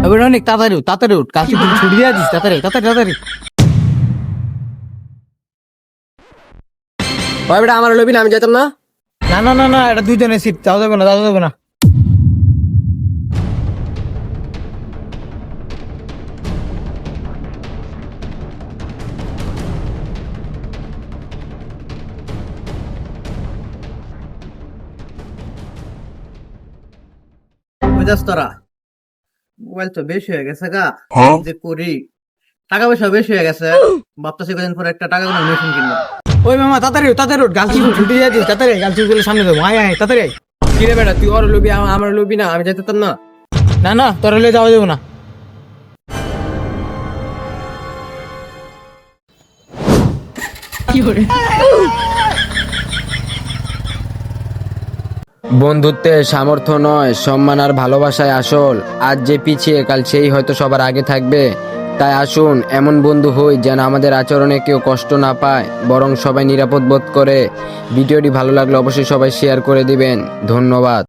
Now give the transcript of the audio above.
এবার অনেক তাড়াতাড়ি উঠ, তাড়াতাড়ি উঠ, কালকে তুই ছুটি দিয়ে দিস, তাড়াতাড়ি তাড়াতাড়ি তাড়াতাড়ি। ভাই বেটা আমার লবি না, আমি যেতাম না। না না না না, এটা দুইজনের সিট, যাওয়া যাবে না, যাওয়া যাবে না। বুঝাস তোরা, মোবাইল তো বেশি হয়ে গেছে গা, যে করি টাকা পয়সা বেশি হয়ে গেছে, ভাবতেছি কদিন পরে একটা টাকা কোনো মেশিন কিনবো। ওই মামা তাড়াতাড়ি উঠ, তাড়াতাড়ি উঠ, গালছি ছুটি দিয়ে দিস, তাড়াতাড়ি গালছি গুলো সামনে দেবো, আয় আয় তাড়াতাড়ি আয়। কি রে বেটা, তুই ওর লবি আমার লবি না, আমি যেতাম না। না না, তোর হলে যাওয়া যাবে না। বন্ধুত্বের সামর্থ্য নয়, সম্মান আর ভালোবাসায় আসল। আজ যে পিছিয়ে, কাল সেই হয়তো সবার আগে থাকবে। তাই আসুন এমন বন্ধু হই যেন আমাদের আচরণে কেউ কষ্ট না পায়, বরং সবাই নিরাপদ বোধ করে। ভিডিওটি ভালো লাগলে অবশ্যই সবাই শেয়ার করে দিবেন। ধন্যবাদ।